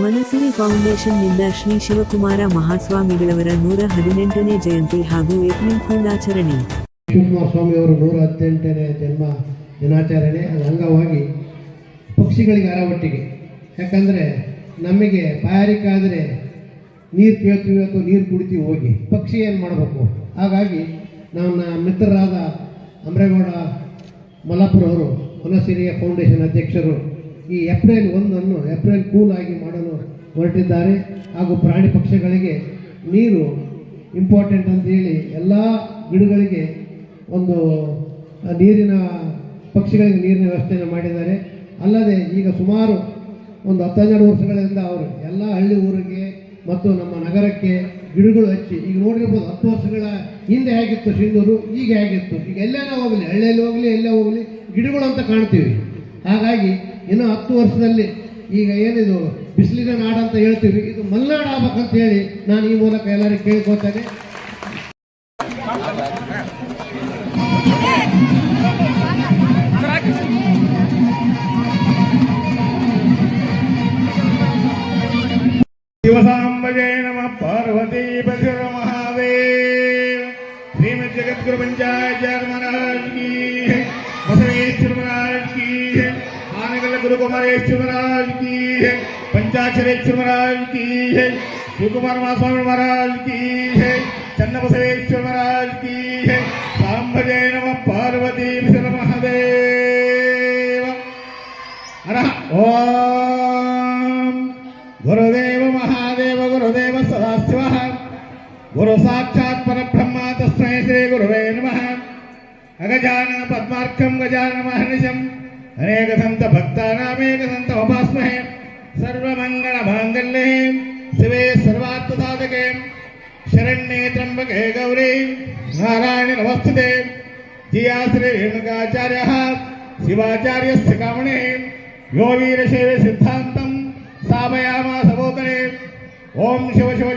ಮನಸಿರಿ ಫೌಂಡೇಶನ್ನಿಂದ ಶ್ರೀ ಶಿವಕುಮಾರ ಮಹಾಸ್ವಾಮಿಗಳವರ 118ನೇ ಜಯಂತಿ ಹಾಗೂ ಏಪ್ರಿಲ್ ಫುಲ್ಲಾಚರಣೆ. ಶಿವಕುಮಾರ ಸ್ವಾಮಿಯವರು 118ನೇ ಜನ್ಮ ದಿನಾಚರಣೆ. ಅದರ ಅಂಗವಾಗಿ ಪಕ್ಷಿಗಳಿಗೆ ಅರವಟ್ಟಿಗೆ. ಯಾಕಂದರೆ ನಮಗೆ ಬಾಯಾರಿಕಾದರೆ ನೀರು ಕೇಳ್ತೀವಿ ಅಥವಾ ನೀರು ಕುಡಿತೀವಿ ಹೋಗಿ, ಪಕ್ಷಿ ಏನು ಮಾಡಬೇಕು? ಹಾಗಾಗಿ ನನ್ನ ಮಿತ್ರರಾದ ಅಮರೇಗೌಡ ಮಲ್ಲಾಪುರವರು ಮನಸಿರಿಯ ಫೌಂಡೇಶನ್ ಅಧ್ಯಕ್ಷರು ಈ ಏಪ್ರಿಲ್ 1 ಏಪ್ರಿಲ್ ಕೂಲ್ ಆಗಿ ಮಾಡಲು ಹೊರಟಿದ್ದಾರೆ. ಹಾಗೂ ಪ್ರಾಣಿ ಪಕ್ಷಿಗಳಿಗೆ ನೀರು ಇಂಪಾರ್ಟೆಂಟ್ ಅಂತೇಳಿ ಎಲ್ಲ ಗಿಡಗಳಿಗೆ ಒಂದು ಪಕ್ಷಿಗಳಿಗೆ ನೀರಿನ ವ್ಯವಸ್ಥೆಯನ್ನು ಮಾಡಿದ್ದಾರೆ. ಅಲ್ಲದೆ ಈಗ ಸುಮಾರು ಒಂದು 10-12 ವರ್ಷಗಳಿಂದ ಅವರು ಎಲ್ಲ ಹಳ್ಳಿ ಊರಿಗೆ ಮತ್ತು ನಮ್ಮ ನಗರಕ್ಕೆ ಗಿಡಗಳು ಹಚ್ಚಿ, ಈಗ ನೋಡಿರ್ಬೋದು 10 ವರ್ಷಗಳ ಹಿಂದೆ ಹೇಗಿತ್ತು ಸಿಂಧೂರು, ಈಗ ಹೇಗಿತ್ತು. ಈಗ ಎಲ್ಲೇನೋ ಹೋಗಲಿ, ಹಳ್ಳಿಯಲ್ಲಿ ಹೋಗಲಿ, ಎಲ್ಲೇ ಹೋಗಲಿ ಗಿಡಗಳು ಅಂತ ಕಾಣ್ತೀವಿ. ಹಾಗಾಗಿ ಇನ್ನು 10 ವರ್ಷದಲ್ಲಿ ಈಗ ಏನಿದು ಬಿಸಿಲಿನ ನಾಡು ಅಂತ ಹೇಳ್ತೀವಿ, ಇದು ಮಲೆನಾಡು ಆಗ್ಬೇಕಂತ ಹೇಳಿ ನಾನು ಈ ಮೂಲಕ ಎಲ್ಲರಿಗೂ ಕೇಳ್ಕೊತೇನೆ. ಶಿವಸಾಂಬಜಯ ನಮಃ ಪಾರ್ವತಿ ಬಸವ ಮಹಾದೇವ. ಶ್ರೀಮದ್ ಜಗದ್ಗುರು ಪಂಚಾಚಾರ್ಯ ಮಹಾರಾಜ್ ಕಿ, ಬಸವೇಶ್ವರ ಮಹಾರಾಜ್ ಕಿ, ಆನೆಗಲ್ಲ ಗುರು ಕುಮಾರೇಶ್ವರ ಮಹಾರಾಜ್ ಕಿ, ಪಂಚಾಕ್ಷರೇಶ್ವರ ಮಹಾರಾಜ್ ಕಿ, ಶಿವಕುಮಾರ ಮಹಾಸ್ವಾಮಿ ಮಹಾರಾಜ್ ಕಿ, ಚನ್ನಬಸವೇಶ್ವರ ಮಹಾರಾಜ್ ಕಿ. ಸಾಂಬಜಯ ನಮಃ ಪಾರ್ವತಿ ಬಸವ ಮಹಾದೇವ. ಓಂ ಗುರುದೇವ ಮಹಾದೇವ ಗುರುದೇವ ಸದಾಶಿವ ಗುರು ಸಾಕ್ಷಾತ್ ಪರಬ್ರಹ್ಮ ತಸ್ಮೈ ಶ್ರೀ ಗುರುವೇ ನಮಃ. ಅಗಜಾನನ ಪದ್ಮಾರ್ಕಂ ಗಜಾನನ ಮಹರ್ನಿಶಂ ಅನೇಕದಂತ ಭಕ್ತಾನಾಮೇಕದಂತ ಉಪಾಸ್ಮಹೇ. ಸರ್ವಮಂಗಳ ಮಾಂಗಲ್ಯೇ ಶಿವೇ ಸರ್ವಾರ್ಥ ಸಾಧಕೆ ಶರಣ್ಯೇ ತ್ರ್ಯಂಬಕೆ ಗೌರಿ ನಾರಾಯಣಿ ನಮಸ್ತುತೆ. ಜಿಯಾ ಶ್ರೀ ರೇಣುಕಾಚಾರ್ಯ ಶಿವಾಚಾರ್ಯಸ್ಯ ಕಾಮಣೇ ಯೋ ವೀರಶೈವ ಸಿದ್ಧಾಂತಂ ಸ್ಥಾಪಯಾಮಾಸ ಭೂತಲೆ. ಓಂ ಶಿವ ಶಿವ